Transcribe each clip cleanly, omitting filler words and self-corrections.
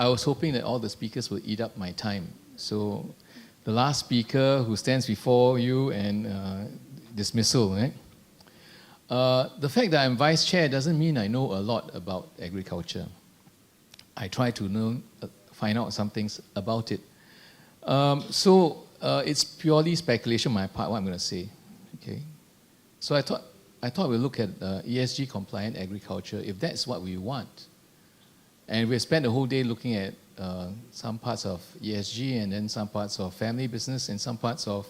I was hoping that all the speakers will eat up my time. So the last speaker who stands before you and dismissal, right? The fact that I'm vice chair doesn't mean I know a lot about agriculture. I try to find out some things about it. So it's purely speculation on my part, what I'm going to say. Okay. So I thought we'll look at ESG compliant agriculture, if that's what we want. And we spent the whole day looking at some parts of ESG and then some parts of family business and some parts of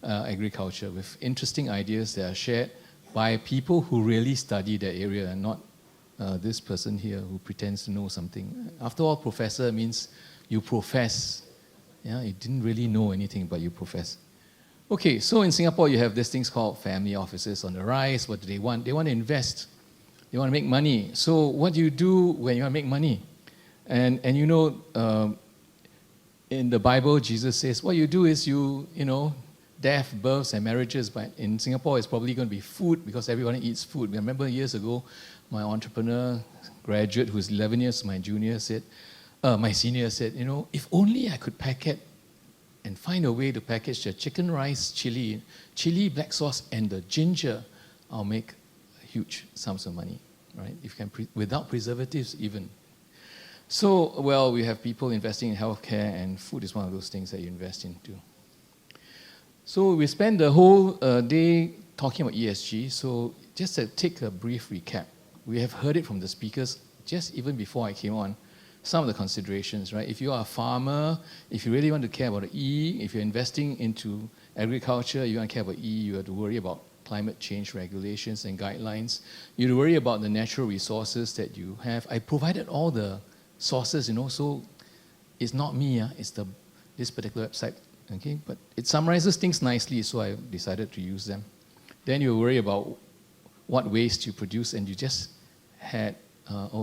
agriculture with interesting ideas that are shared by people who really study that area and not this person here who pretends to know something. After all, professor means you profess. Yeah, you didn't really know anything, but you profess. Okay, so in Singapore, you have these things called family offices on the rise. What do they want? They want to invest. They want to make money. So what do you do when you want to make money? And you know, in the Bible, Jesus says, what you do is you know, death, births, and marriages. But in Singapore, it's probably going to be food because everyone eats food. I remember years ago, my entrepreneur graduate, who's 11 years my junior, said, my senior said, you know, if only I could packet and find a way to package the chicken rice, chili, black sauce, and the ginger, I'll make huge sums of money, right? If you can without preservatives even. So, well, we have people investing in healthcare, and food is one of those things that you invest into. So we spent the whole day talking about ESG. So just to take a brief recap, we have heard it from the speakers just even before I came on. Some of the considerations, right? If you are a farmer, if you really want to care about the E, if you're investing into agriculture, you want to care about E, you have to worry about climate change regulations and guidelines. You have to worry about the natural resources that you have. I provided all the sources, you know, so it's not me, it's this particular website, okay? But it summarizes things nicely, so I decided to use them. Then you worry about what waste you produce, and you just had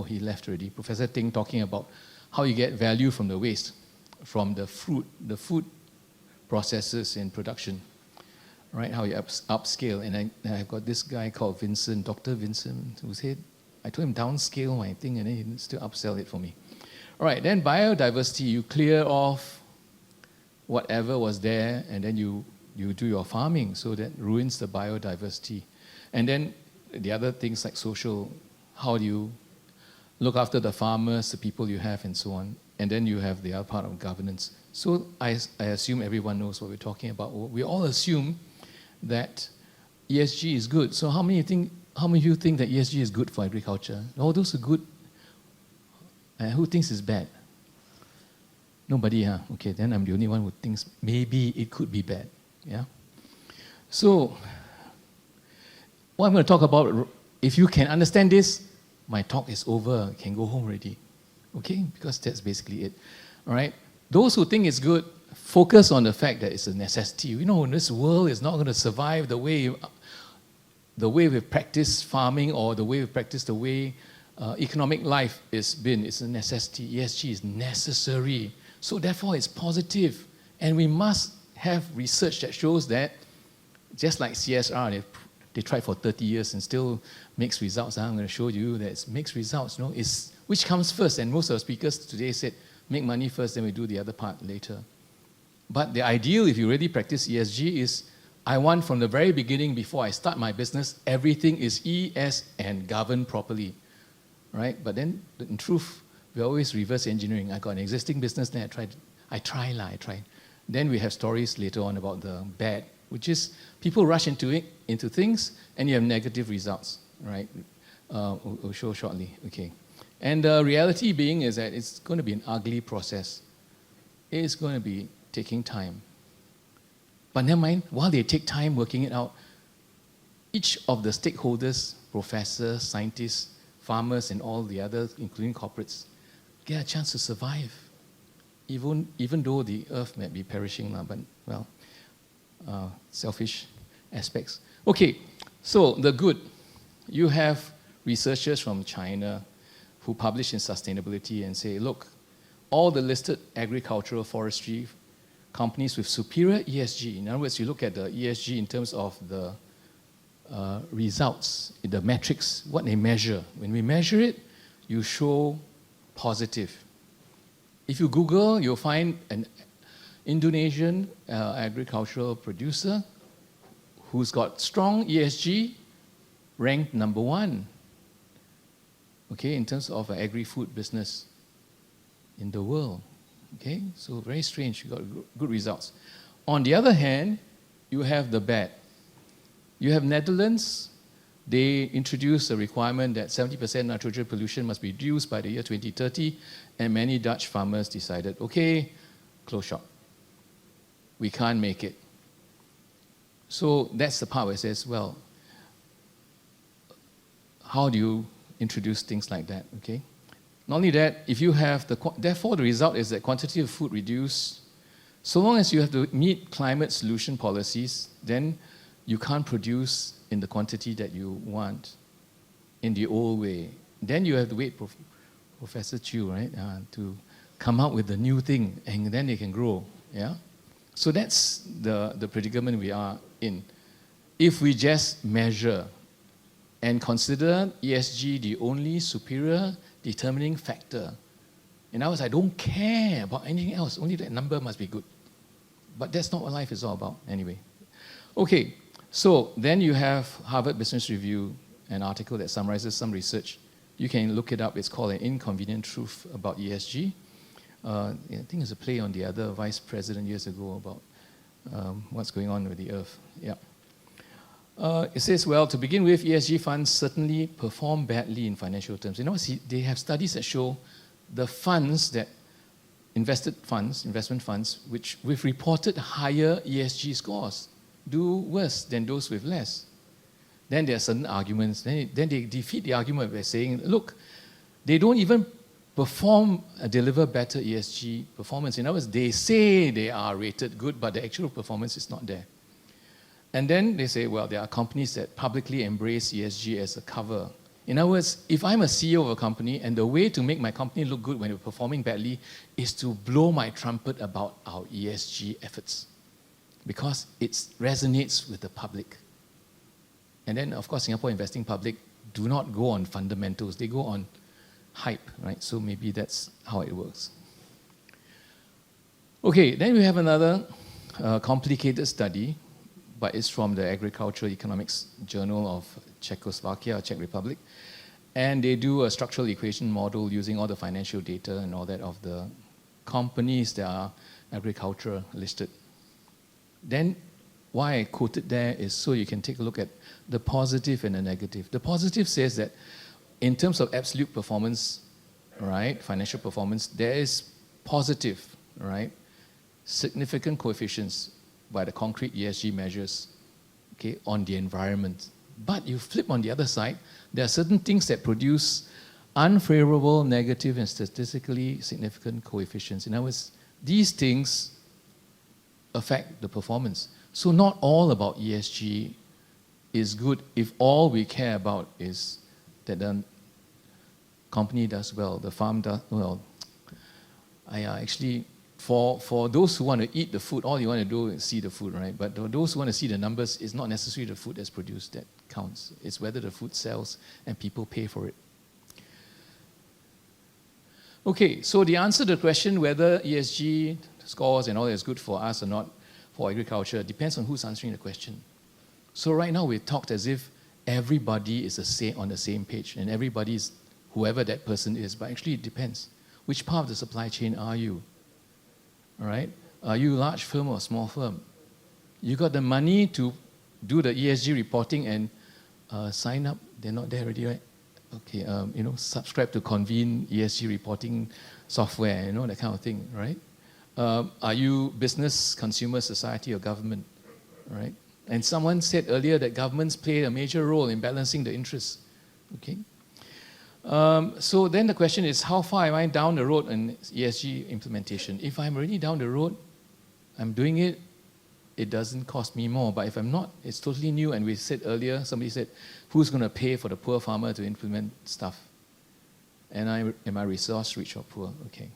he left already. Professor Ting talking about how you get value from the waste, from the food processes in production, right? How you upscale. And I've got this guy called Vincent, Dr. Vincent, who said, I told him downscale my thing and then he still upsell it for me. All right, then biodiversity, you clear off whatever was there and then you do your farming, so that ruins the biodiversity. And then the other things like social, how do you look after the farmers, the people you have, and so on. And then you have the other part of governance. So I assume everyone knows what we're talking about. We all assume that ESG is good. So how many of you think that ESG is good for agriculture? All those are good. Who thinks it's bad? Nobody, huh? Okay, then I'm the only one who thinks maybe it could be bad. Yeah. So what I'm going to talk about, if you can understand this, my talk is over. I can go home already. Okay? Because that's basically it. All right? Those who think it's good, focus on the fact that it's a necessity. You know, this world is not going to survive the way we've practiced farming or the way we've practiced the way economic life has been. It's a necessity. ESG is necessary. So therefore, it's positive. And we must have research that shows that, just like CSR, they tried for 30 years and still makes results. I'm going to show you that it's mixed results. You know, it's which comes first. And most of the speakers today said, make money first, then we do the other part later. But the ideal, if you really practice ESG, is I want from the very beginning, before I start my business, everything is ES and governed properly, right? But then, in truth, we always reverse engineering. I got an existing business, then I try. Then we have stories later on about the bad, which is people rush into things and you have negative results, right? We'll show shortly, okay. And the reality being is that it's going to be an ugly process. It's going to be taking time. But never mind, while they take time working it out, each of the stakeholders, professors, scientists, farmers, and all the others, including corporates, get a chance to survive, even though the earth might be perishing now, but, well, selfish aspects. Okay, so the good. You have researchers from China who publish in sustainability and say, look, all the listed agricultural forestry companies with superior ESG, in other words, you look at the ESG in terms of the results, the metrics, what they measure. When we measure it, you show positive. If you Google, you'll find an Indonesian agricultural producer who's got strong ESG, ranked number 1, okay, in terms of agri-food business in the world. Okay, so very strange, you got good results. On the other hand, you have the bad. You have Netherlands. They introduced a requirement that 70% nitrogen pollution must be reduced by the year 2030, and many Dutch farmers decided, okay, close shop. We can't make it. So that's the part where it says, well, how do you introduce things like that, okay? Not only that, if you have therefore the result is that quantity of food reduced. So long as you have to meet climate solution policies, then you can't produce in the quantity that you want in the old way. Then you have to wait for Professor Chu, right, to come up with a new thing, and then they can grow, yeah? So that's the predicament we are in. If we just measure and consider ESG the only superior determining factor, in other words, I don't care about anything else, only that number must be good. But that's not what life is all about, anyway. Okay, so then you have Harvard Business Review, an article that summarizes some research. You can look it up. It's called An Inconvenient Truth About ESG. I think it's a play on the other vice president years ago about what's going on with the earth. Yeah. It says, well, to begin with, ESG funds certainly perform badly in financial terms. You know, they have studies that show the funds that investment funds, which with reported higher ESG scores, do worse than those with less. Then there are certain arguments. Then they defeat the argument by saying, look, they don't even deliver better ESG performance. In other words, they say they are rated good, but the actual performance is not there. And then they say, well, there are companies that publicly embrace ESG as a cover. In other words, if I'm a CEO of a company and the way to make my company look good when we're performing badly is to blow my trumpet about our ESG efforts because it resonates with the public. And then, of course, Singapore investing public do not go on fundamentals. They go on hype, right? So maybe that's how it works. Okay, then we have another complicated study, but it's from the Agricultural Economics Journal of Czechoslovakia, Czech Republic. And they do a structural equation model using all the financial data and all that of the companies that are agriculture listed. Then why I quoted there is so you can take a look at the positive and the negative. The positive says that in terms of absolute performance, right, financial performance, there is positive, right, significant coefficients by the concrete ESG measures, okay, on the environment. But you flip on the other side, there are certain things that produce unfavorable, negative, and statistically significant coefficients. In other words, these things affect the performance. So not all about ESG is good if all we care about is that the company does well, the farm does well. Actually, for those who want to eat the food, all you want to do is see the food, right? But those who want to see the numbers, it's not necessarily the food that's produced that counts. It's whether the food sells and people pay for it. Okay, so the answer to the question whether ESG scores and all that is good for us or not for agriculture depends on who's answering the question. So right now we've talked as if everybody is on the same page and everybody is whoever that person is, but actually it depends. Which part of the supply chain are you? All right? Are you a large firm or a small firm? You got the money to do the ESG reporting and sign up. They're not there already, right? Okay, subscribe to Convene ESG reporting software, that kind of thing, right? Are you business, consumer, society, or government, right? And someone said earlier that governments play a major role in balancing the interests, okay? So then the question is, how far am I down the road in ESG implementation? If I'm already down the road, I'm doing it, it doesn't cost me more. But if I'm not, it's totally new. And we said earlier, somebody said, who's going to pay for the poor farmer to implement stuff? And am I resource rich or poor? Okay.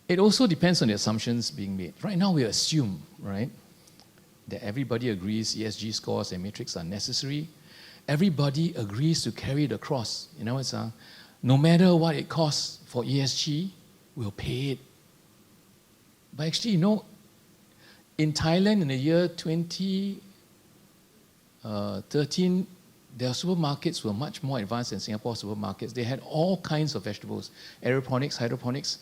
It also depends on the assumptions being made. Right now we assume, right, that everybody agrees ESG scores and metrics are necessary. Everybody agrees to carry the cross. In other words, no matter what it costs for ESG, we'll pay it. But actually, in Thailand in the year 2013, their supermarkets were much more advanced than Singapore supermarkets. They had all kinds of vegetables, aeroponics, hydroponics,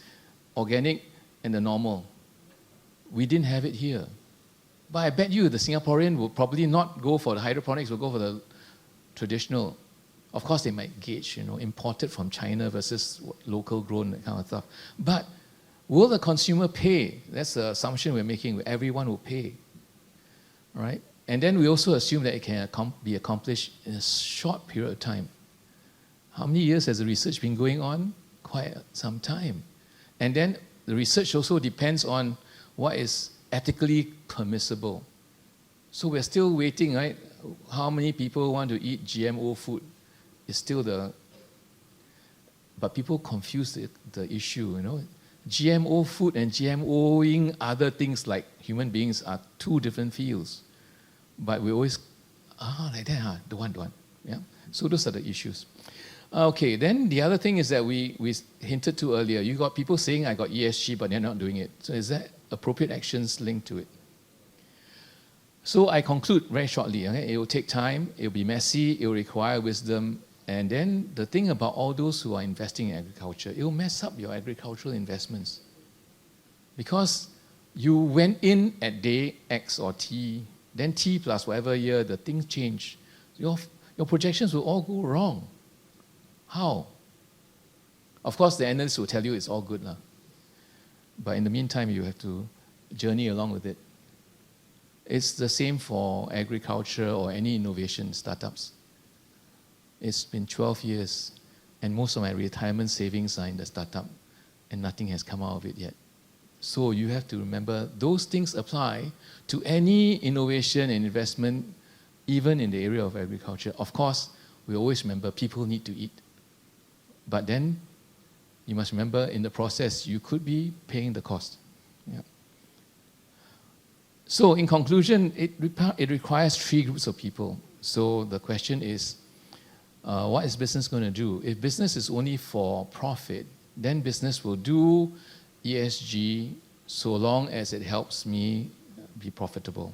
organic, and the normal. We didn't have it here. But I bet you the Singaporean will probably not go for the hydroponics, will go for the traditional. Of course, they might gauge, imported from China versus local grown, that kind of stuff. But will the consumer pay? That's the assumption we're making. Everyone will pay, right? And then we also assume that it can be accomplished in a short period of time. How many years has the research been going on? Quite some time. And then the research also depends on what is ethically permissible. So we're still waiting, right? How many people want to eat GMO food? It's still but people confuse the issue, GMO food and GMOing other things like human beings are two different fields. But we always, like that, don't want. Yeah? So those are the issues. Okay, then the other thing is that we hinted to earlier, you got people saying I got ESG, but they're not doing it. So is that appropriate actions linked to it? So I conclude very shortly. Okay? It will take time, it will be messy, it will require wisdom. And then the thing about all those who are investing in agriculture, it will mess up your agricultural investments. Because you went in at day X or T, then T plus whatever year, the things change. Your projections will all go wrong. How? Of course, the analysts will tell you it's all good. But in the meantime, you have to journey along with it. It's the same for agriculture or any innovation startups. It's been 12 years, and most of my retirement savings are in the startup, and nothing has come out of it yet. So you have to remember those things apply to any innovation and investment, even in the area of agriculture. Of course, we always remember people need to eat. But then you must remember in the process, you could be paying the cost. Yeah. So in conclusion, it requires three groups of people. So the question is, what is business going to do? If business is only for profit, then business will do ESG so long as it helps me be profitable.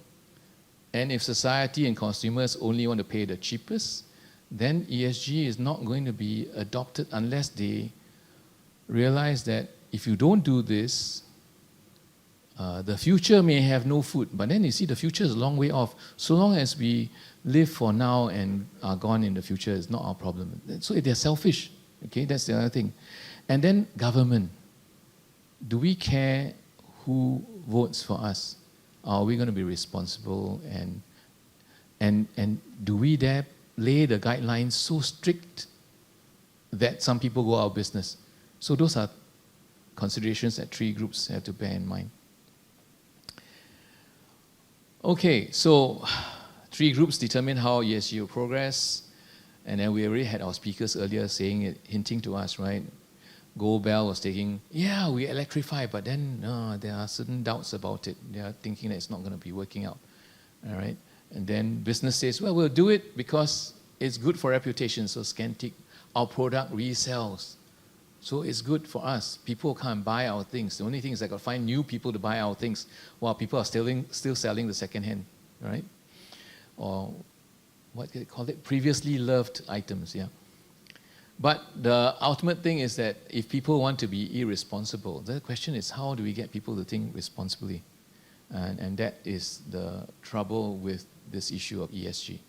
And if society and consumers only want to pay the cheapest, then ESG is not going to be adopted unless they realize that if you don't do this, the future may have no food. But then you see the future is a long way off. So long as we live for now and are gone in the future, it's not our problem. So if they're selfish, okay, that's the other thing. And then government. Do we care who votes for us? Are we going to be responsible? And do we dare lay the guidelines so strict that some people go out of business? So those are considerations that three groups have to bear in mind. Okay, so three groups determine how ESG will progress. And then we already had our speakers earlier saying it, hinting to us, right? Goldbell was taking, yeah, we electrify, but then there are certain doubts about it. They are thinking that it's not going to be working out. All right? And then business says, well, we'll do it because it's good for reputation. So Scantic, our product resells. So it's good for us. People can't buy our things. The only thing is I got to find new people to buy our things while people are still selling the second hand, right? Or what do they call it? Previously loved items, yeah. But the ultimate thing is that if people want to be irresponsible, the question is how do we get people to think responsibly? And that is the trouble with this issue of ESG.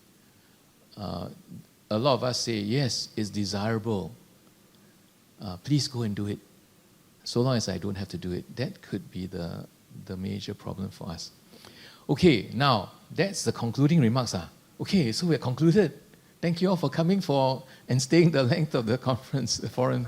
A lot of us say, yes, it's desirable. Please go and do it. So long as I don't have to do it. That could be the major problem for us. Okay, now, that's the concluding remarks. Okay, so we're concluded. Thank you all for coming and staying the length of the conference, the foreign.